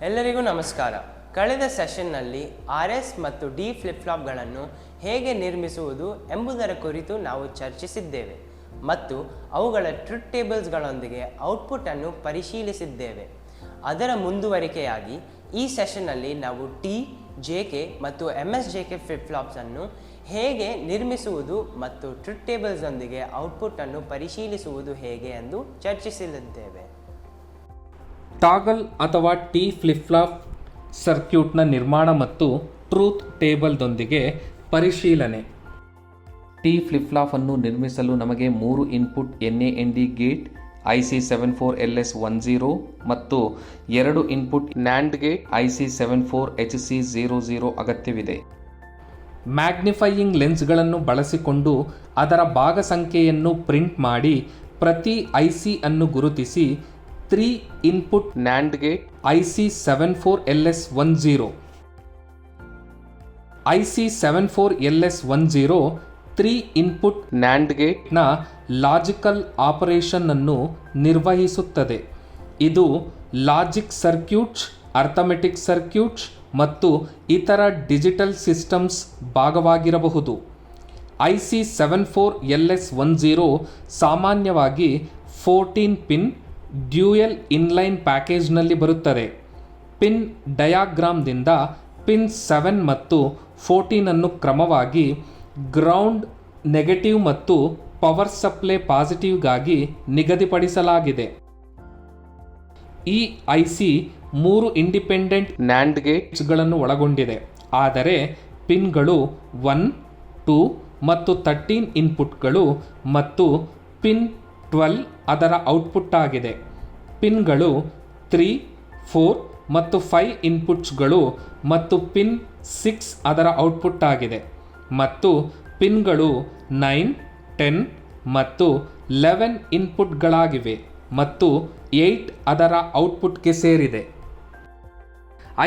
ಎಲ್ಲರಿಗೂ ನಮಸ್ಕಾರ. ಕಳೆದ ಸೆಷನ್ನಲ್ಲಿ RS ಮತ್ತು D ಫ್ಲಿಪ್ ಫ್ಲಾಪ್ಗಳನ್ನು ಹೇಗೆ ನಿರ್ಮಿಸುವುದು ಎಂಬುದರ ಕುರಿತು ನಾವು ಚರ್ಚಿಸಿದ್ದೇವೆ ಮತ್ತು ಅವುಗಳ ಟ್ರುತ್ ಟೇಬಲ್ಸ್ಗಳೊಂದಿಗೆ ಔಟ್ಪುಟ್ ಅನ್ನು ಪರಿಶೀಲಿಸಿದ್ದೇವೆ. ಅದರ ಮುಂದುವರಿಕೆಯಾಗಿ ಈ ಸೆಷನ್ನಲ್ಲಿ ನಾವು T, JK ಮತ್ತು MSJK ಫ್ಲಿಪ್ ಫ್ಲಾಪ್ಸ್ ಅನ್ನು ಹೇಗೆ ನಿರ್ಮಿಸುವುದು ಮತ್ತು ಟ್ರುತ್ ಟೇಬಲ್ಸ್ನೊಂದಿಗೆ ಔಟ್ಪುಟ್ ಅನ್ನು ಪರಿಶೀಲಿಸುವುದು ಹೇಗೆ ಎಂದು ಚರ್ಚಿಸಲಿದ್ದೇವೆ. ಟಾಗಲ್ ಅಥವಾ ಟಿ ಫ್ಲಿಪ್ ಫ್ಲಾಪ್ ಸರ್ಕ್ಯೂಟ್ನ ನಿರ್ಮಾಣ ಮತ್ತು ಟ್ರೂತ್ ಟೇಬಲ್ದೊಂದಿಗೆ ಪರಿಶೀಲನೆ. ಟಿ ಫ್ಲಿಪ್ ಫ್ಲಾಪ್ ಅನ್ನು ನಿರ್ಮಿಸಲು ನಮಗೆ 3 ಇನ್ಪುಟ್ NAND ಗೇಟ್ IC74LS10 ಮತ್ತು 2 ಇನ್ಪುಟ್ NAND ಗೇಟ್ IC74HC00 ಅಗತ್ಯವಿದೆ. ಮ್ಯಾಗ್ನಿಫೈಯಿಂಗ್ ಲೆನ್ಸ್ಗಳನ್ನು ಬಳಸಿಕೊಂಡು ಅದರ ಭಾಗ ಸಂಖ್ಯೆಯನ್ನು ಪ್ರಿಂಟ್ ಮಾಡಿ ಪ್ರತಿ IC ಅನ್ನು ಗುರುತಿಸಿ 3 input NAND gate IC74LS10 IC74LS10 3 input NAND gate ನ ಲಾಜಿಕಲ್ ಆಪರೇಷನ್ ಅನ್ನು ನಿರ್ವಹಿಸುತ್ತದೆ. ಇದು ಲಾಜಿಕ್ ಸರ್ಕ್ಯೂಟ್ಸ್, ಅರ್ಥಮೆಟಿಕ್ ಸರ್ಕ್ಯೂಟ್ಸ್ ಮತ್ತು ಇತರ ಡಿಜಿಟಲ್ ಸಿಸ್ಟಮ್ಸ್ ಭಾಗವಾಗಿರಬಹುದು. IC74LS10 ಸಾಮಾನ್ಯವಾಗಿ 14 ಪಿನ್ ಡ್ಯೂಯಲ್ ಇನ್ಲೈನ್ ಪ್ಯಾಕೇಜ್ನಲ್ಲಿ ಬರುತ್ತದೆ. ಪಿನ್ ಡಯಾಗ್ರಾಮ್ದಿಂದ ಪಿನ್ 7 ಮತ್ತು 14 ಅನ್ನು ಕ್ರಮವಾಗಿ ಗ್ರೌಂಡ್ ನೆಗೆಟಿವ್ ಮತ್ತು ಪವರ್ ಸಪ್ಲೈ ಪಾಸಿಟಿವ್ಗಾಗಿ ನಿಗದಿಪಡಿಸಲಾಗಿದೆ. ಈ IC 3 ಇಂಡಿಪೆಂಡೆಂಟ್ NAND ಗೇಟ್ಸ್ಗಳನ್ನು ಒಳಗೊಂಡಿದೆ, ಆದರೆ ಪಿನ್ಗಳು 1, 2 ಮತ್ತು 13 ಇನ್ಪುಟ್ಗಳು ಮತ್ತು ಪಿನ್ 12 ಅದರ ಔಟ್ಪುಟ್ ಆಗಿದೆ. ಪಿನ್ಗಳು 3, 4 ಮತ್ತು 5 ಇನ್ಪುಟ್ಸ್ಗಳು ಮತ್ತು ಪಿನ್ 6 ಅದರ ಔಟ್ಪುಟ್ ಆಗಿದೆ ಮತ್ತು ಪಿನ್ಗಳು 9, 10 ಮತ್ತು 11 ಇನ್ಪುಟ್ಗಳಾಗಿವೆ ಮತ್ತು 8 ಅದರ ಔಟ್ಪುಟ್ಗೆ ಸೇರಿದೆ.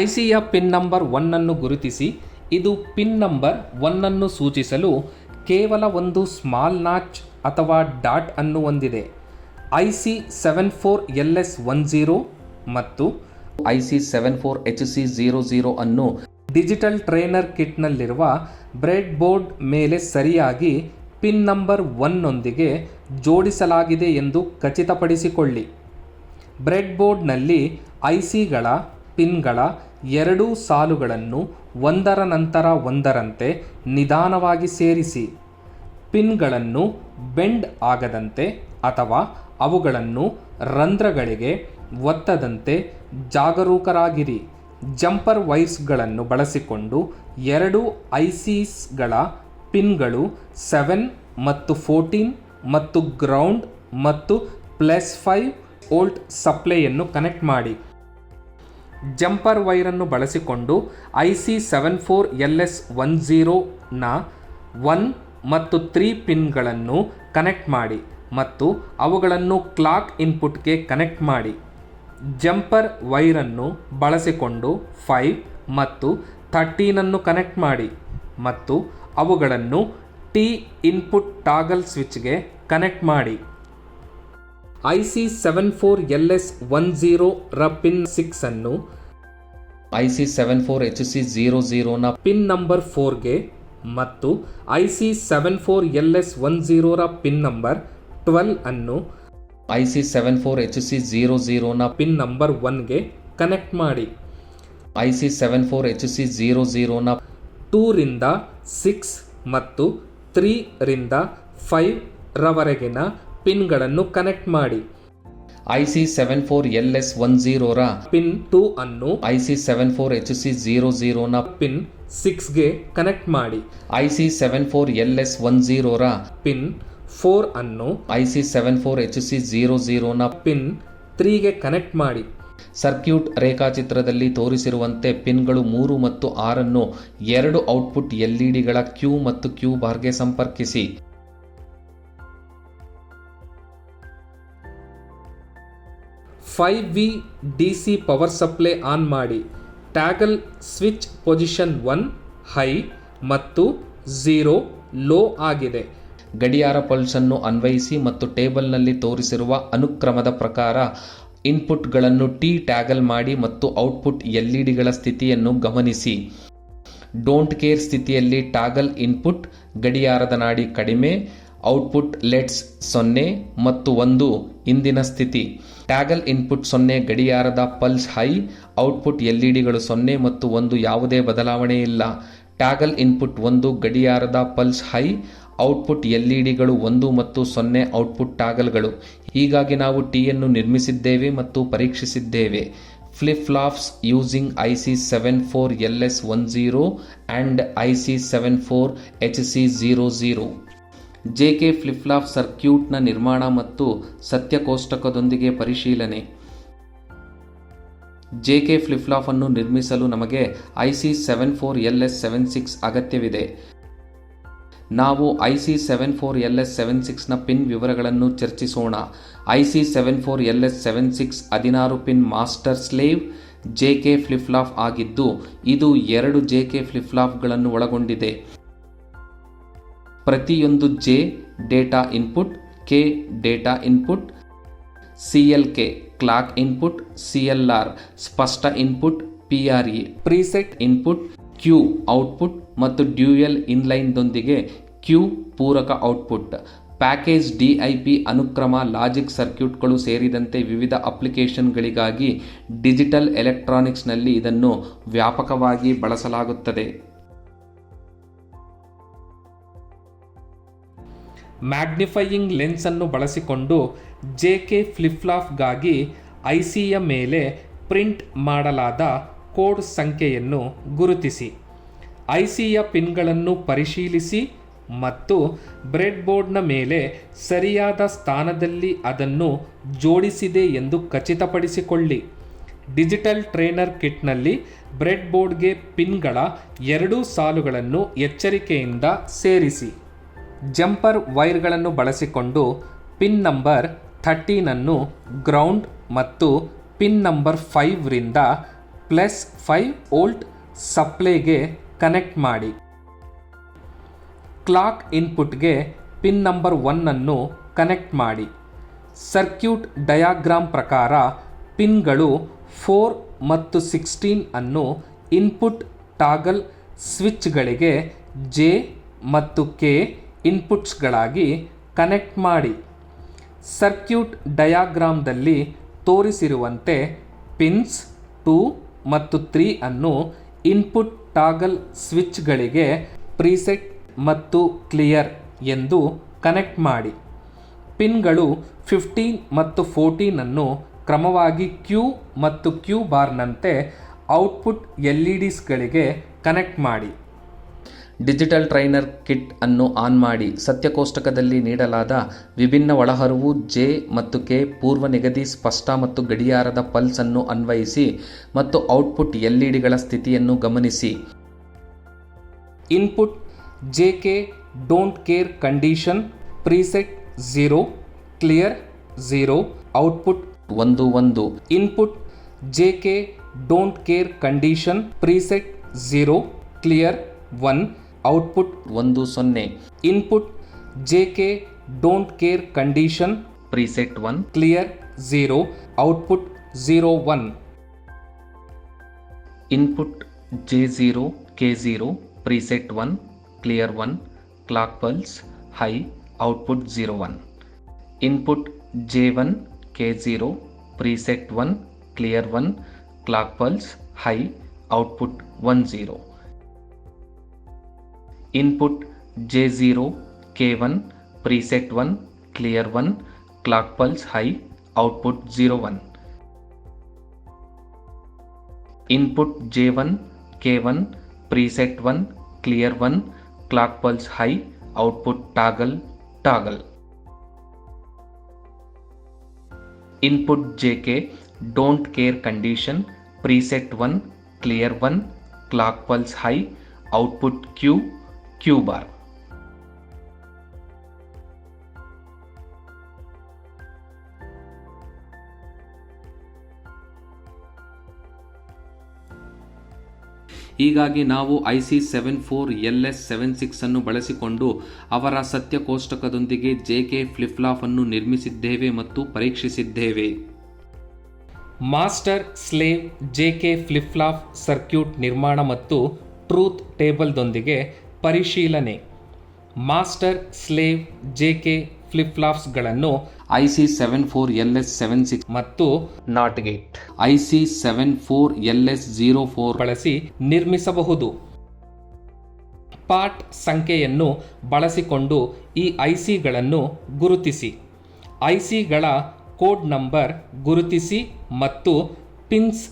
ICಯ ಪಿನ್ ನಂಬರ್ 1 ಅನ್ನು ಗುರುತಿಸಿ. ಇದು ಪಿನ್ ನಂಬರ್ 1 ಅನ್ನು ಸೂಚಿಸಲು ಕೇವಲ ಒಂದು ಸ್ಮಾಲ್ ನಾಚ್ ಅಥವಾ ಡಾಟ್ ಅನ್ನು ಹೊಂದಿದೆ. IC74LS10 ಮತ್ತು IC74HC00 ಅನ್ನು ಡಿಜಿಟಲ್ ಟ್ರೈನರ್ ಕಿಟ್ನಲ್ಲಿರುವ ಬ್ರೆಡ್ ಬೋರ್ಡ್ ಮೇಲೆ ಸರಿಯಾಗಿ ಪಿನ್ ನಂಬರ್ 1 ನೊಂದಿಗೆ ಜೋಡಿಸಲಾಗಿದೆ ಎಂದು ಖಚಿತಪಡಿಸಿಕೊಳ್ಳಿ. ಬ್ರೆಡ್ ಬೋರ್ಡ್ನಲ್ಲಿ ICಗಳ ಪಿನ್ಗಳ 2 ಸಾಲುಗಳನ್ನು ಒಂದರ ನಂತರ ಒಂದರಂತೆ ನಿಧಾನವಾಗಿ ಸೇರಿಸಿ. ಪಿನ್ಗಳನ್ನು ಬೆಂಡ್ ಆಗದಂತೆ ಅಥವಾ ಅವುಗಳನ್ನು ರಂಧ್ರಗಳಿಗೆ ಒತ್ತದಂತೆ ಜಾಗರೂಕರಾಗಿರಿ. ಜಂಪರ್ ವೈರ್ಸ್ಗಳನ್ನು ಬಳಸಿಕೊಂಡು 2 ICಸ್ಗಳ ಪಿನ್ಗಳು 7 ಮತ್ತು 14 ಮತ್ತು ಗ್ರೌಂಡ್ ಮತ್ತು +5 ವೋಲ್ಟ್ ಸಪ್ಲೈಯನ್ನು ಕನೆಕ್ಟ್ ಮಾಡಿ. ಜಂಪರ್ ವೈರನ್ನು ಬಳಸಿಕೊಂಡು IC74LS10 ನ 1 ಮತ್ತು 3 ಪಿನ್ಗಳನ್ನು ಕನೆಕ್ಟ್ ಮಾಡಿ ಮತ್ತು ಅವುಗಳನ್ನು ಕ್ಲಾಕ್ ಇನ್ಪುಟ್ಗೆ ಕನೆಕ್ಟ್ ಮಾಡಿ. ಜಂಪರ್ ವೈರನ್ನು ಬಳಸಿಕೊಂಡು 5 ಮತ್ತು 13 ಅನ್ನು ಕನೆಕ್ಟ್ ಮಾಡಿ ಮತ್ತು ಅವುಗಳನ್ನು T ಇನ್ಪುಟ್ ಟಾಗಲ್ ಸ್ವಿಚ್ಗೆ ಕನೆಕ್ಟ್ ಮಾಡಿ. IC74LS10 ರ ಪಿನ್ 6 ಅನ್ನು IC74HC00 ನ ಪಿನ್ ನಂಬರ್ 4ಗೆ ಮತ್ತು IC74LS10 ರ ಪಿನ್ ನಂಬರ್ 12 ಅನ್ನು IC74HC00 ನ ಪಿನ್ ನಂಬರ್ 1ಗೆ ಕನೆಕ್ಟ್ ಮಾಡಿ. IC74HC00 ನ 2 ರಿಂದ 6 ಮತ್ತು 3 ರಿಂದ 5 ರವರೆಗಿನ ಪಿನ್ಗಳನ್ನು ಕನೆಕ್ಟ್ ಮಾಡಿ. IC74LS10 ರ ಪಿನ್ 2 ಅನ್ನು IC74HC00 ನ ಪಿನ್ 6ಗೆ ಕನೆಕ್ಟ್ ಮಾಡಿ. IC74LS10 ರ ಪಿನ್ 4 ಅನ್ನು IC74HC00 ನ ಪಿನ್ 3ಗೆ ಕನೆಕ್ಟ್ ಮಾಡಿ. ಸರ್ಕ್ಯೂಟ್ ರೇಖಾಚಿತ್ರದಲ್ಲಿ ತೋರಿಸಿರುವಂತೆ ಪಿನ್ಗಳು 3 ಮತ್ತು 6 ಅನ್ನು 2 ಔಟ್ಪುಟ್ LEDಗಳ Q ಮತ್ತು Q ಬಾರ್ಗೆ ಸಂಪರ್ಕಿಸಿ. V DC power supply on ಮಾಡಿ. ಟ್ಯಾಗಲ್ ಸ್ವಿಚ್ ಪೊಸಿಷನ್ 1 ಹೈ ಮತ್ತು 0 ಲೋ ಆಗಿದೆ. ಗಡಿಯಾರ ಪಲ್ಸ್ ಅನ್ನು ಅನ್ವಯಿಸಿ ಮತ್ತು ಟೇಬಲ್ನಲ್ಲಿ ತೋರಿಸಿರುವ ಅನುಕ್ರಮದ ಪ್ರಕಾರ ಇನ್ಪುಟ್ಗಳನ್ನು ಟಿ ಟ್ಯಾಗಲ್ ಮಾಡಿ ಮತ್ತು ಔಟ್ಪುಟ್ ಎಲ್ಇಡಿಗಳ ಸ್ಥಿತಿಯನ್ನು ಗಮನಿಸಿ. ಡೋಂಟ್ ಕೇರ್ ಸ್ಥಿತಿಯಲ್ಲಿ ಟಾಗಲ್ ಇನ್ಪುಟ್ ಗಡಿಯಾರದ ನಾಡಿ ಕಡಿಮೆ, ಔಟ್ಪುಟ್ ಲೆಟ್ಸ್ 0 ಮತ್ತು 1 ಇಂದಿನ ಸ್ಥಿತಿ. ಟ್ಯಾಗಲ್ ಇನ್ಪುಟ್ 0 ಗಡಿಯಾರದ ಪಲ್ಸ್ ಹೈ, ಔಟ್ಪುಟ್ ಎಲ್ಇಡಿಗಳು 0 ಮತ್ತು 1 ಯಾವುದೇ ಬದಲಾವಣೆ ಇಲ್ಲ. ಟ್ಯಾಗಲ್ ಇನ್ಪುಟ್ 1 ಗಡಿಯಾರದ ಪಲ್ಸ್ ಹೈ, ಔಟ್ಪುಟ್ ಎಲ್ಇಡಿಗಳು 1 ಮತ್ತು 0 ಔಟ್ಪುಟ್ ಟಾಗಲ್ಗಳು. ಹೀಗಾಗಿ ನಾವು ಟಿಯನ್ನು ನಿರ್ಮಿಸಿದ್ದೇವೆ ಮತ್ತು ಪರೀಕ್ಷಿಸಿದ್ದೇವೆ. Flip flops using IC74LS10 and IC74HC00. JK flip flop ಸರ್ಕ್ಯೂಟ್ನ ನಿರ್ಮಾಣ ಮತ್ತು ಸತ್ಯಕೋಷ್ಟಕದೊಂದಿಗೆ ಪರಿಶೀಲನೆ. JK ಫ್ಲಿಪ್-ಫ್ಲಾಪ್ ಅನ್ನು ನಿರ್ಮಿಸಲು ನಮಗೆ IC74LS76 ಅಗತ್ಯವಿದೆ. ನಾವು IC74LS76ನ ಪಿನ್ ವಿವರಗಳನ್ನು ಚರ್ಚಿಸೋಣ. IC74LS76 16 pin master slave JK flip-flap ಆಗಿದ್ದು, ಇದು 2 JK ಫ್ಲಿಪ್-ಫ್ಲಾಪ್ಗಳನ್ನು ಒಳಗೊಂಡಿದೆ. ಪ್ರತಿಯೊಂದು J data input, K data input, CLK clock input, CLR ಸ್ಪಷ್ಟ input, PRE preset input, Q output ಮತ್ತು ಡ್ಯೂಯಲ್ ಇನ್ಲೈನ್ದೊಂದಿಗೆ Q ಪೂರಕ ಔಟ್ಪುಟ್. ಪ್ಯಾಕೇಜ್ DIP ಅನುಕ್ರಮ ಲಾಜಿಕ್ ಸರ್ಕ್ಯೂಟ್ಗಳು ಸೇರಿದಂತೆ ವಿವಿಧ ಅಪ್ಲಿಕೇಶನ್ಗಳಿಗಾಗಿ ಡಿಜಿಟಲ್ ಎಲೆಕ್ಟ್ರಾನಿಕ್ಸ್ನಲ್ಲಿ ಇದನ್ನು ವ್ಯಾಪಕವಾಗಿ ಬಳಸಲಾಗುತ್ತದೆ. ಮ್ಯಾಗ್ನಿಫೈಯಿಂಗ್ ಲೆನ್ಸ್ ಅನ್ನು ಬಳಸಿಕೊಂಡು JK ಫ್ಲಿಪ್-ಫ್ಲಾಪ್ಗಾಗಿ ICಯ ಮೇಲೆ ಪ್ರಿಂಟ್ ಮಾಡಲಾದ ಕೋಡ್ ಸಂಖ್ಯೆಯನ್ನು ಗುರುತಿಸಿ. ICಯ ಪಿನ್ಗಳನ್ನು ಪರಿಶೀಲಿಸಿ ಮತ್ತು ಬ್ರೆಡ್ಬೋರ್ಡ್ನ ಮೇಲೆ ಸರಿಯಾದ ಸ್ಥಾನದಲ್ಲಿ ಅದನ್ನು ಜೋಡಿಸಿದೆ ಎಂದು ಖಚಿತಪಡಿಸಿಕೊಳ್ಳಿ. ಡಿಜಿಟಲ್ ಟ್ರೈನರ್ ಕಿಟ್ನಲ್ಲಿ ಬ್ರೆಡ್ಬೋರ್ಡ್ಗೆ ಪಿನ್ಗಳ 2 ಸಾಲುಗಳನ್ನು ಎಚ್ಚರಿಕೆಯಿಂದ ಸೇರಿಸಿ. ಜಂಪರ್ ವೈರ್ಗಳನ್ನು ಬಳಸಿಕೊಂಡು ಪಿನ್ ನಂಬರ್ 13 ಅನ್ನು ಗ್ರೌಂಡ್ ಮತ್ತು ಪಿನ್ ನಂಬರ್ 5 ರಿಂದ +5 ವೋಲ್ಟ್ ಸಪ್ಲೈಗೆ ಕನೆಕ್ಟ್ ಮಾಡಿ. ಕ್ಲಾಕ್ ಇನ್ಪುಟ್ಗೆ ಪಿನ್ ನಂಬರ್ 1 ಅನ್ನು ಕನೆಕ್ಟ್ ಮಾಡಿ. ಸರ್ಕ್ಯೂಟ್ ಡಯಾಗ್ರಾಮ್ ಪ್ರಕಾರ ಪಿನ್ಗಳು 4 ಮತ್ತು 16 ಅನ್ನು ಇನ್ಪುಟ್ ಟಾಗಲ್ ಸ್ವಿಚ್ಗಳಿಗೆ J ಮತ್ತು K ಇನ್ಪುಟ್ಸ್ಗಳಾಗಿ ಕನೆಕ್ಟ್ ಮಾಡಿ. ಸರ್ಕ್ಯೂಟ್ ಡಯಾಗ್ರಾಮ್ದಲ್ಲಿ ತೋರಿಸಿರುವಂತೆ ಪಿನ್ಸ್ 2 ಮತ್ತು 3 ಅನ್ನು ಇನ್ಪುಟ್ ಟಾಗಲ್ ಸ್ವಿಚ್ಗಳಿಗೆ ಪ್ರಿಸೆಟ್ ಮತ್ತು ಕ್ಲಿಯರ್ ಎಂದು ಕನೆಕ್ಟ್ ಮಾಡಿ. ಪಿನ್ಗಳು 15 ಮತ್ತು 14 ಅನ್ನು ಕ್ರಮವಾಗಿ Q ಮತ್ತು Q ಬಾರ್ನಂತೆ ಔಟ್ಪುಟ್ LEDಸ್ಗಳಿಗೆ ಕನೆಕ್ಟ್ ಮಾಡಿ. ಡಿಜಿಟಲ್ ಟ್ರೈನರ್ ಕಿಟ್ ಅನ್ನು ಆನ್ ಮಾಡಿ. ಸತ್ಯಕೋಷ್ಟಕದಲ್ಲಿ ನೀಡಲಾದ ವಿಭಿನ್ನ ಒಳಹರಿವು J ಮತ್ತು K ಪೂರ್ವ ನಿಗದಿ ಸ್ಪಷ್ಟ ಮತ್ತು ಗಡಿಯಾರದ ಪಲ್ಸ್ ಅನ್ನು ಅನ್ವಯಿಸಿ ಮತ್ತು ಔಟ್ಪುಟ್ ಎಲ್ಇಡಿಗಳ ಸ್ಥಿತಿಯನ್ನು ಗಮನಿಸಿ. Input JK don't care condition preset 0 clear 0 output 1 input JK don't care condition preset 0 clear 1 output 10 input JK don't care condition preset 1 clear 0 output 01 input J0 K0 preset 1 clear 1 clock pulse high output 01 input J1 K0 preset 1 clear 1 clock pulse high output 10 input J0 K1 preset 1 clear 1 clock pulse high output 01 input J1 K1 preset 1 clear 1 clock pulse high output toggle input JK don't care condition preset 1 clear 1 clock pulse high output Q bar ಹೀಗಾಗಿ ನಾವು IC74LS76 ಅನ್ನು ಬಳಸಿಕೊಂಡು ಅವರ ಸತ್ಯಕೋಷ್ಟಕದೊಂದಿಗೆ JK flip-flap ಅನ್ನು ನಿರ್ಮಿಸಿದ್ದೇವೆ ಮತ್ತು ಪರೀಕ್ಷಿಸಿದ್ದೇವೆ. Master slave JK flip flop circuit ನಿರ್ಮಾಣ ಮತ್ತು ಟ್ರೂತ್ ಟೇಬಲ್ದೊಂದಿಗೆ ಪರಿಶೀಲನೆ. ಮಾಸ್ಟರ್ ಸ್ಲೇವ್ ಜೆಕೆ ಫ್ಲಿಪ್ ಫ್ಲಾಪ್ಸ್ಗಳನ್ನು IC74LS76 ಮತ್ತು ನಾಟ್ ಗೇಟ್ IC74LS04 ಬಳಸಿ ನಿರ್ಮಿಸಬಹುದು. ಪಾರ್ಟ್ ಸಂಖ್ಯೆಯನ್ನು ಬಳಸಿಕೊಂಡು ಈ ಐಸಿಗಳನ್ನು ಗುರುತಿಸಿ. ಐಸಿಗಳ ಕೋಡ್ ನಂಬರ್ ಗುರುತಿಸಿ ಮತ್ತು ಪಿನ್ಸ್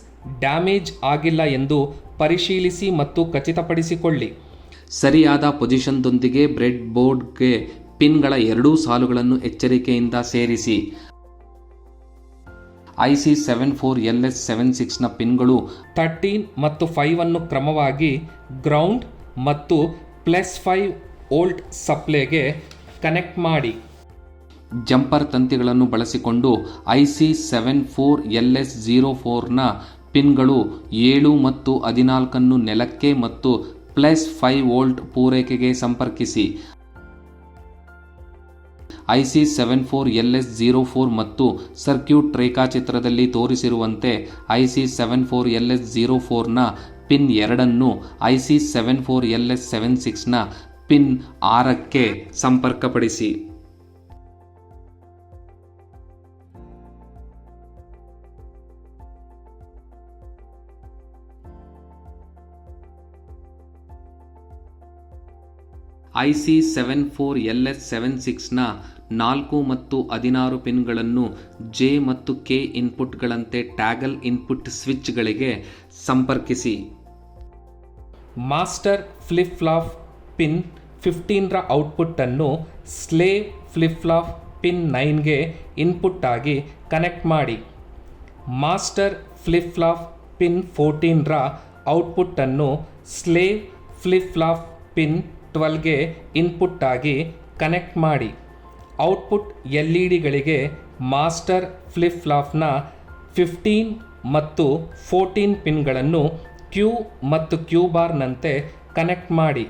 ಡ್ಯಾಮೇಜ್ ಆಗಿಲ್ಲ ಎಂದು ಪರಿಶೀಲಿಸಿ ಮತ್ತು ಖಚಿತಪಡಿಸಿಕೊಳ್ಳಿ. ಸರಿಯಾದ ಪೊಸಿಷನ್ದೊಂದಿಗೆ ಬ್ರೆಡ್ ಬೋರ್ಡ್ಗೆ ಪಿನ್ಗಳ ಎರಡೂ ಸಾಲುಗಳನ್ನು ಎಚ್ಚರಿಕೆಯಿಂದ ಸೇರಿಸಿ. IC74LS76ನ ಪಿನ್ಗಳು 13 ಮತ್ತು 5 ಅನ್ನು ಕ್ರಮವಾಗಿ ಗ್ರೌಂಡ್ ಮತ್ತು +5 ವೋಲ್ಟ್ ಸಪ್ಲೈಗೆ ಕನೆಕ್ಟ್ ಮಾಡಿ. ಜಂಪರ್ ತಂತಿಗಳನ್ನು ಬಳಸಿಕೊಂಡು IC74LS04ನ ಪಿನ್ಗಳು 7 ಮತ್ತು 14 ನೆಲಕ್ಕೆ ಮತ್ತು +5 ವೋಲ್ಟ್ ಪೂರೈಕೆಗೆ ಸಂಪರ್ಕಿಸಿ. IC74LS04 ಮತ್ತು ಸರ್ಕ್ಯೂಟ್ ರೇಖಾಚಿತ್ರದಲ್ಲಿ ತೋರಿಸಿರುವಂತೆ IC74LS04ನ ಪಿನ್ 2ಅನ್ನು IC74LS76ನ ಪಿನ್ 6ಕ್ಕೆ ಸಂಪರ್ಕಪಡಿಸಿ. IC74LS76ನ 4 ಮತ್ತು 16 ಪಿನ್ಗಳನ್ನು J ಮತ್ತು K ಇನ್ಪುಟ್ಗಳಂತೆ ಟ್ಯಾಗಲ್ ಇನ್ಪುಟ್ ಸ್ವಿಚ್ಗಳಿಗೆ ಸಂಪರ್ಕಿಸಿ. ಮಾಸ್ಟರ್ ಫ್ಲಿಪ್ ಫ್ಲಾಪ್ ಪಿನ್ 15ರ ಔಟ್ಪುಟ್ ಅನ್ನು ಸ್ಲೇವ್ ಫ್ಲಿಪ್ ಫ್ಲಾಪ್ ಪಿನ್ 9ಗೆ ಇನ್ಪುಟ್ ಆಗಿ ಕನೆಕ್ಟ್ ಮಾಡಿ. ಮಾಸ್ಟರ್ ಫ್ಲಿಪ್ ಫ್ಲಾಪ್ ಪಿನ್ 14ರ ಔಟ್ಪುಟ್ ಅನ್ನು ಸ್ಲೇವ್ ಫ್ಲಿಪ್ ಫ್ಲಾಪ್ ಪಿನ್ 12ಗೆ ಇನ್ಪುಟ್ ಆಗಿ ಕನೆಕ್ಟ್ ಮಾಡಿ. ಔಟ್ಪುಟ್ ಎಲ್ಇಡಿಗಳಿಗೆ ಮಾಸ್ಟರ್ ಫ್ಲಿಪ್ ಫ್ಲಾಪ್ನ 15 ಮತ್ತು 14 ಪಿನ್ಗಳನ್ನು ಕ್ಯೂ ಮತ್ತು ಕ್ಯೂ ಬಾರ್ನಂತೆ ಕನೆಕ್ಟ್ ಮಾಡಿ.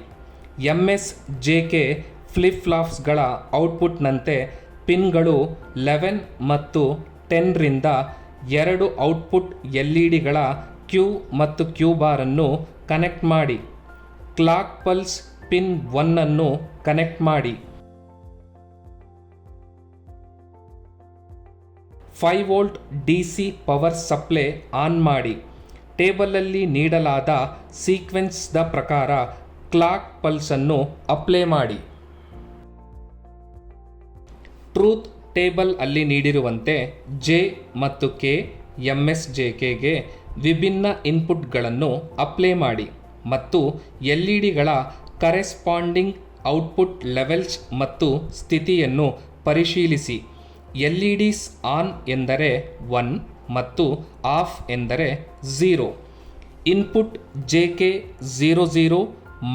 MSJK ಫ್ಲಿಪ್ ಫ್ಲಾಪ್ಸ್ಗಳ ಔಟ್ಪುಟ್ನಂತೆ ಪಿನ್ಗಳು 11 ಮತ್ತು 10ರಿಂದ 2 ಔಟ್ಪುಟ್ ಎಲ್ಇಡಿಗಳ ಕ್ಯೂ ಮತ್ತು ಕ್ಯೂ ಬಾರನ್ನು ಕನೆಕ್ಟ್ ಮಾಡಿ. ಕ್ಲಾಕ್ ಪಲ್ಸ್ ಪಿನ್ 1 ಅನ್ನು ಕನೆಕ್ಟ್ ಮಾಡಿ. 5 volt DC power supply on ಮಾಡಿ. ಟೇಬಲಲ್ಲಿ ನೀಡಲಾದ ಸೀಕ್ವೆನ್ಸ್ದ ಪ್ರಕಾರ ಕ್ಲಾಕ್ ಪಲ್ಸ್ ಅನ್ನು ಅಪ್ಲೈ ಮಾಡಿ. ಟ್ರೂತ್ ಟೇಬಲ್ ಅಲ್ಲಿ ನೀಡಿರುವಂತೆ J ಮತ್ತು K MSJKಗೆ ವಿಭಿನ್ನ ಇನ್ಪುಟ್ಗಳನ್ನು ಅಪ್ಲೈ ಮಾಡಿ ಮತ್ತು ಎಲ್ಇಡಿಗಳ ಕರೆಸ್ಪಾಂಡಿಂಗ್ ಔಟ್ಪುಟ್ ಲೆವೆಲ್ಸ್ ಮತ್ತು ಸ್ಥಿತಿಯನ್ನು ಪರಿಶೀಲಿಸಿ. ಎಲ್ಇಡಿಸ್ ಆನ್ ಎಂದರೆ 1 ಮತ್ತು ಆಫ್ ಎಂದರೆ 0. Input JK00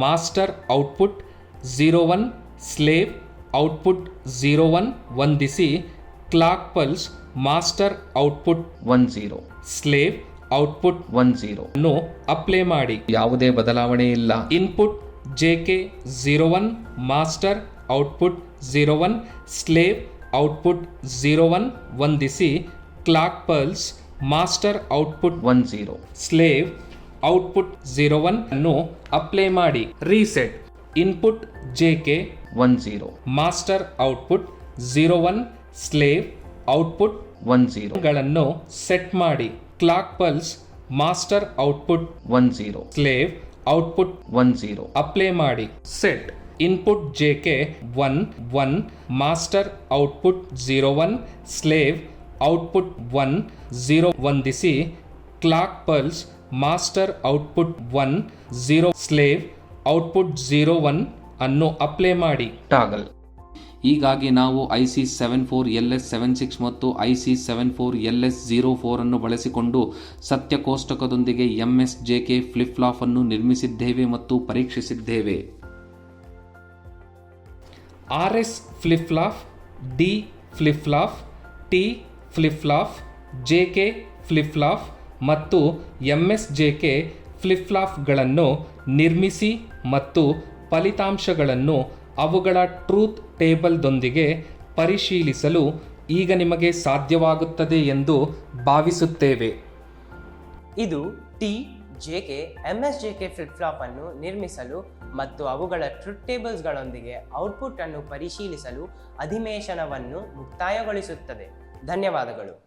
master output 01 slave output 01 ಹೊಂದಿಸಿ. Clock pulse master output 10 slave output 10 ಅನ್ನು ಅಪ್ಲೈ ಮಾಡಿ. ಯಾವುದೇ ಬದಲಾವಣೆ ಇಲ್ಲ. Input JK01 master output 01 slave output 01 ಹೊಂದಿಸಿ. Clock pulse master output 10 slave output 01 ಅನ್ನು ಅಪ್ಲೈ ಮಾಡಿ. Reset. Input JK10 master output 01 slave output 10 ಗಳನ್ನು ಸೆಟ್ ಮಾಡಿ. Clock pulse master output 10 slave output 10 apply ಮಾಡಿ. Set. Input JK11 master output 01 slave output 10 ಹೊಂದಿಸಿ. Clock pulse master output 10 slave output 01 ಅನ್ನು apply ಮಾಡಿ. Toggle. ಹೀಗಾಗಿ ನಾವು IC74LS76 ಮತ್ತು IC74LS04 ಅನ್ನು ಬಳಸಿಕೊಂಡು ಸತ್ಯ ಕೋಷ್ಟಕದೊಂದಿಗೆ MSJK ಫ್ಲಿಪ್ ಫ್ಲಾಪ್ ಅನ್ನು ನಿರ್ಮಿಸಿದ್ದೇವೆ ಮತ್ತು ಪರೀಕ್ಷಿಸಿದ್ದೇವೆ. RS flip flop, D flip flop, T flip flop, JK flip flop ಮತ್ತು MSJK ಫ್ಲಿಪ್ ಫ್ಲಾಪ್ಗಳನ್ನು ನಿರ್ಮಿಸಿ ಮತ್ತು ಫಲಿತಾಂಶಗಳನ್ನು ಅವುಗಳ ಟ್ರೂತ್ ಟೇಬಲ್ದೊಂದಿಗೆ ಪರಿಶೀಲಿಸಲು ಈಗ ನಿಮಗೆ ಸಾಧ್ಯವಾಗುತ್ತದೆ ಎಂದು ಭಾವಿಸುತ್ತೇವೆ. ಇದು ಟಿ ಜೆಕೆ ಎಂಎಸ್ಜೆಕೆ ಫ್ಲಿಪ್ ಫ್ಲಾಪ್ ಅನ್ನು ನಿರ್ಮಿಸಲು ಮತ್ತು ಅವುಗಳ ಟ್ರುತ್ ಟೇಬಲ್ಸ್ಗಳೊಂದಿಗೆ ಔಟ್ಪುಟ್ ಅನ್ನು ಪರಿಶೀಲಿಸಲು ಅಧಿವೇಶನವನ್ನು ಮುಕ್ತಾಯಗೊಳಿಸುತ್ತದೆ. ಧನ್ಯವಾದಗಳು.